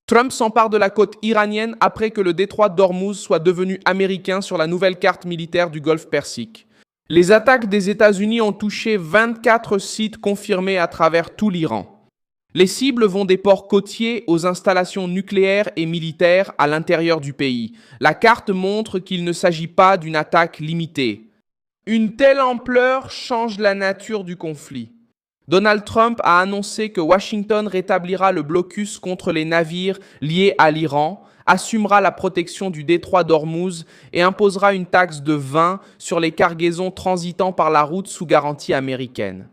Trump s'empare de la côte iranienne après que le détroit d'Ormuz soit devenu américain sur la nouvelle carte militaire du Golfe Persique. Les attaques des États-Unis ont touché 24 sites confirmés à travers tout l'Iran. Les cibles vont des ports côtiers aux installations nucléaires et militaires à l'intérieur du pays. La carte montre qu'il ne s'agit pas d'une attaque limitée. Une telle ampleur change la nature du conflit. Donald Trump a annoncé que Washington rétablira le blocus contre les navires liés à l'Iran, assumera la protection du détroit d'Ormuz et imposera une taxe de 20 sur les cargaisons transitant par la route sous garantie américaine.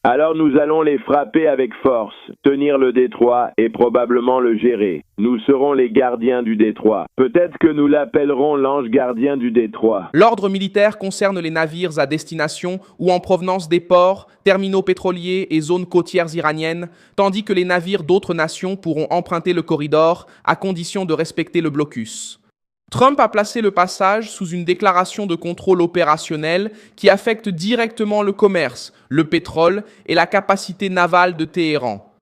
Alors nous allons les frapper avec force, tenir le détroit et probablement le gérer. Nous serons les gardiens du détroit. Peut-être que nous l'appellerons l'ange gardien du détroit. L'ordre militaire concerne les navires à destination ou en provenance des ports, terminaux pétroliers et zones côtières iraniennes, tandis que les navires d'autres nations pourront emprunter le corridor à condition de respecter le blocus. Trump a placé le passage sous une déclaration de contrôle opérationnel qui affecte directement le commerce, le pétrole et la capacité navale de Téhéran.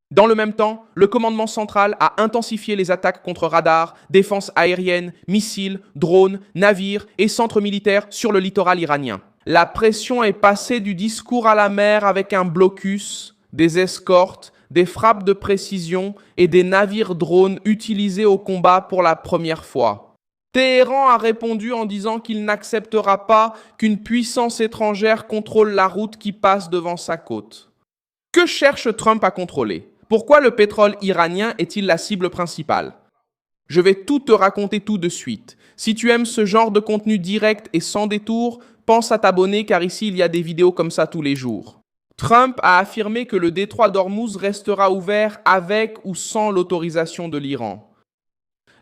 Dans le même temps, le commandement central a intensifié les attaques contre radars, défense aérienne, missiles, drones, navires et centres militaires sur le littoral iranien. La pression est passée du discours à la mer avec un blocus, des escortes, des frappes de précision et des navires drones utilisés au combat pour la première fois. Téhéran a répondu en disant qu'il n'acceptera pas qu'une puissance étrangère contrôle la route qui passe devant sa côte. Que cherche Trump à contrôler? Pourquoi le pétrole iranien est-il la cible principale? Je vais tout te raconter tout de suite. Si tu aimes ce genre de contenu direct et sans détour, pense à t'abonner car ici il y a des vidéos comme ça tous les jours. Trump a affirmé que le détroit d'Ormuz restera ouvert avec ou sans l'autorisation de l'Iran.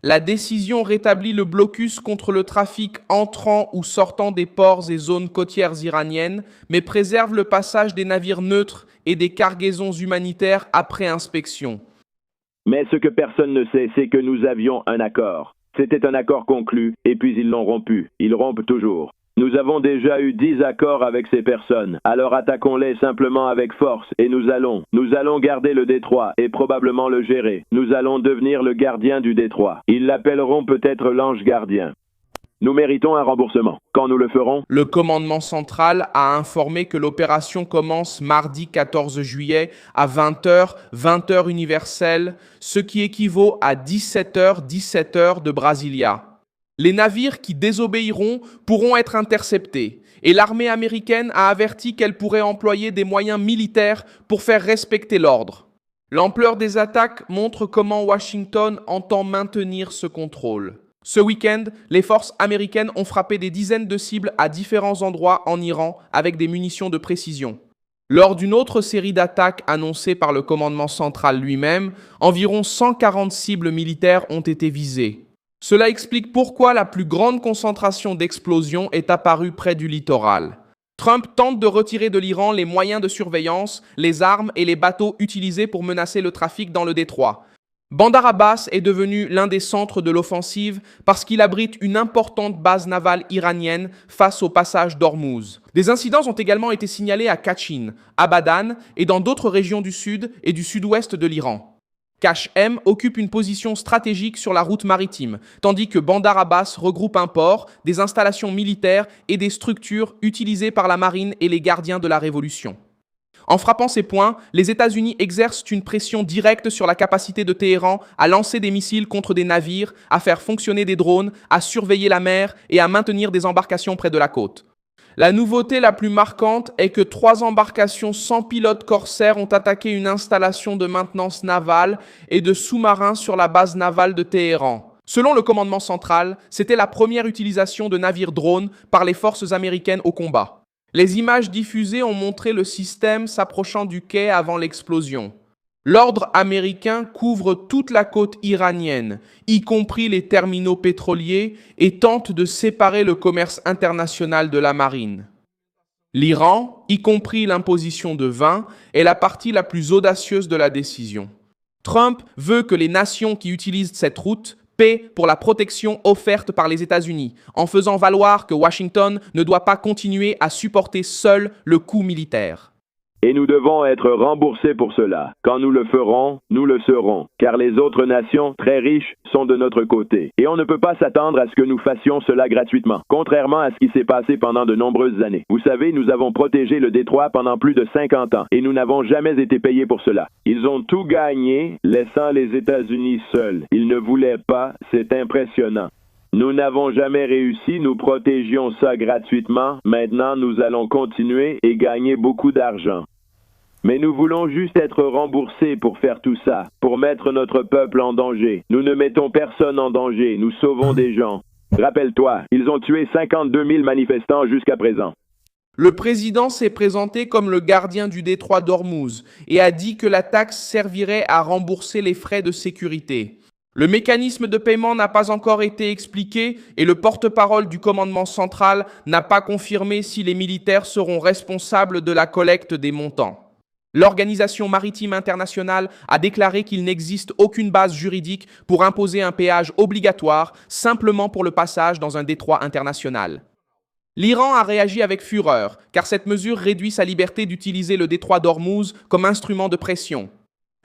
La décision rétablit le blocus contre le trafic entrant ou sortant des ports et zones côtières iraniennes, mais préserve le passage des navires neutres et des cargaisons humanitaires après inspection. Mais ce que personne ne sait, c'est que nous avions un accord. C'était un accord conclu, et puis ils l'ont rompu. Ils rompent toujours. Nous avons déjà eu 10 accords avec ces personnes, alors attaquons-les simplement avec force, et nous allons garder le détroit, et probablement le gérer. Nous allons devenir le gardien du détroit. Ils l'appelleront peut-être l'ange gardien. Nous méritons un remboursement. Quand nous le ferons, le commandement central a informé que l'opération commence mardi 14 juillet à 20h, 20h universelle, ce qui équivaut à 17h, 17h de Brasilia. Les navires qui désobéiront pourront être interceptés et l'armée américaine a averti qu'elle pourrait employer des moyens militaires pour faire respecter l'ordre. L'ampleur des attaques montre comment Washington entend maintenir ce contrôle. Ce week-end, les forces américaines ont frappé des dizaines de cibles à différents endroits en Iran avec des munitions de précision. Lors d'une autre série d'attaques annoncée par le commandement central lui-même, environ 140 cibles militaires ont été visées. Cela explique pourquoi la plus grande concentration d'explosions est apparue près du littoral. Trump tente de retirer de l'Iran les moyens de surveillance, les armes et les bateaux utilisés pour menacer le trafic dans le détroit. Bandar Abbas est devenu l'un des centres de l'offensive parce qu'il abrite une importante base navale iranienne face au passage d'Ormuz. Des incidents ont également été signalés à Kachin, Abadan et dans d'autres régions du sud et du sud-ouest de l'Iran. Kashm occupe une position stratégique sur la route maritime, tandis que Bandar Abbas regroupe un port, des installations militaires et des structures utilisées par la marine et les gardiens de la Révolution. En frappant ces points, les États-Unis exercent une pression directe sur la capacité de Téhéran à lancer des missiles contre des navires, à faire fonctionner des drones, à surveiller la mer et à maintenir des embarcations près de la côte. La nouveauté la plus marquante est que 3 embarcations sans pilote corsaires ont attaqué une installation de maintenance navale et de sous-marins sur la base navale de Téhéran. Selon le commandement central, c'était la première utilisation de navires drones par les forces américaines au combat. Les images diffusées ont montré le système s'approchant du quai avant l'explosion. L'ordre américain couvre toute la côte iranienne, y compris les terminaux pétroliers, et tente de séparer le commerce international de la marine. L'Iran, y compris l'imposition de 20, est la partie la plus audacieuse de la décision. Trump veut que les nations qui utilisent cette route paient pour la protection offerte par les États-Unis, en faisant valoir que Washington ne doit pas continuer à supporter seul le coût militaire. Et nous devons être remboursés pour cela. Quand nous le ferons, nous le serons, car les autres nations très riches sont de notre côté. Et on ne peut pas s'attendre à ce que nous fassions cela gratuitement, contrairement à ce qui s'est passé pendant de nombreuses années. Vous savez, nous avons protégé le détroit pendant plus de 50 ans, et nous n'avons jamais été payés pour cela. Ils ont tout gagné, laissant les États-Unis seuls. Ils ne voulaient pas, c'est impressionnant. Nous n'avons jamais réussi, nous protégions ça gratuitement. Maintenant, nous allons continuer et gagner beaucoup d'argent. Mais nous voulons juste être remboursés pour faire tout ça, pour mettre notre peuple en danger. Nous ne mettons personne en danger, nous sauvons des gens. Rappelle-toi, ils ont tué 52 000 manifestants jusqu'à présent. Le président s'est présenté comme le gardien du détroit d'Ormuz et a dit que la taxe servirait à rembourser les frais de sécurité. Le mécanisme de paiement n'a pas encore été expliqué et le porte-parole du commandement central n'a pas confirmé si les militaires seront responsables de la collecte des montants. L'Organisation maritime internationale a déclaré qu'il n'existe aucune base juridique pour imposer un péage obligatoire simplement pour le passage dans un détroit international. L'Iran a réagi avec fureur, car cette mesure réduit sa liberté d'utiliser le détroit d'Ormuz comme instrument de pression.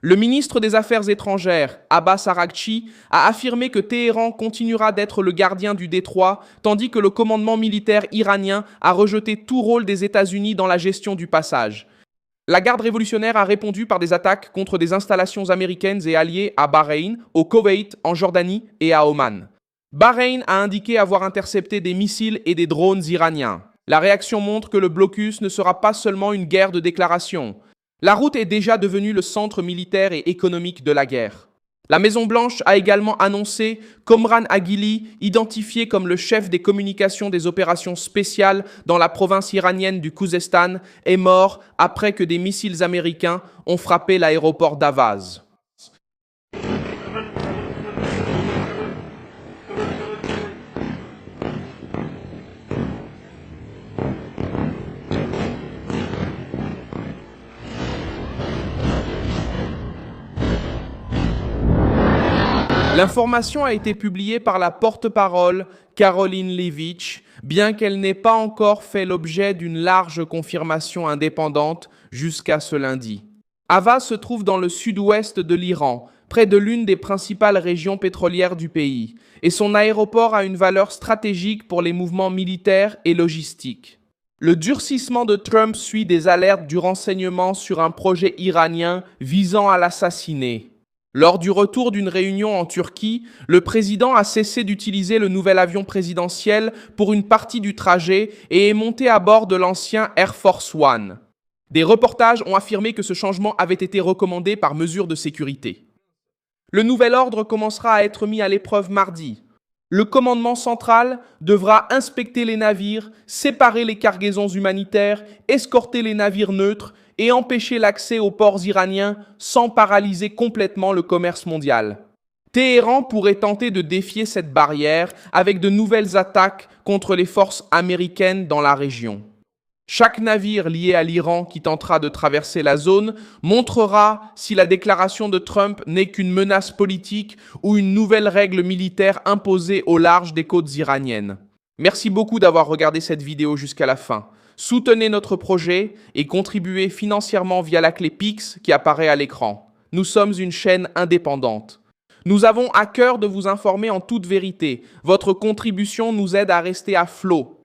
Le ministre des Affaires étrangères, Abbas Araghchi, a affirmé que Téhéran continuera d'être le gardien du détroit, tandis que le commandement militaire iranien a rejeté tout rôle des États-Unis dans la gestion du passage. La garde révolutionnaire a répondu par des attaques contre des installations américaines et alliées à Bahreïn, au Koweït, en Jordanie et à Oman. Bahreïn a indiqué avoir intercepté des missiles et des drones iraniens. La réaction montre que le blocus ne sera pas seulement une guerre de déclaration. La route est déjà devenue le centre militaire et économique de la guerre. La Maison-Blanche a également annoncé qu'Omran Aghili, identifié comme le chef des communications des opérations spéciales dans la province iranienne du Khouzestan, est mort après que des missiles américains ont frappé l'aéroport d'Avaz. L'information a été publiée par la porte-parole Caroline Levitt, bien qu'elle n'ait pas encore fait l'objet d'une large confirmation indépendante jusqu'à ce lundi. Avaz se trouve dans le sud-ouest de l'Iran, près de l'une des principales régions pétrolières du pays, et son aéroport a une valeur stratégique pour les mouvements militaires et logistiques. Le durcissement de Trump suit des alertes du renseignement sur un projet iranien visant à l'assassiner. Lors du retour d'une réunion en Turquie, le président a cessé d'utiliser le nouvel avion présidentiel pour une partie du trajet et est monté à bord de l'ancien Air Force One. Des reportages ont affirmé que ce changement avait été recommandé par mesure de sécurité. Le nouvel ordre commencera à être mis à l'épreuve mardi. Le commandement central devra inspecter les navires, séparer les cargaisons humanitaires, escorter les navires neutres et empêcher l'accès aux ports iraniens sans paralyser complètement le commerce mondial. Téhéran pourrait tenter de défier cette barrière avec de nouvelles attaques contre les forces américaines dans la région. Chaque navire lié à l'Iran qui tentera de traverser la zone montrera si la déclaration de Trump n'est qu'une menace politique ou une nouvelle règle militaire imposée au large des côtes iraniennes. Merci beaucoup d'avoir regardé cette vidéo jusqu'à la fin. Soutenez notre projet et contribuez financièrement via la clé Pix qui apparaît à l'écran. Nous sommes une chaîne indépendante. Nous avons à cœur de vous informer en toute vérité. Votre contribution nous aide à rester à flot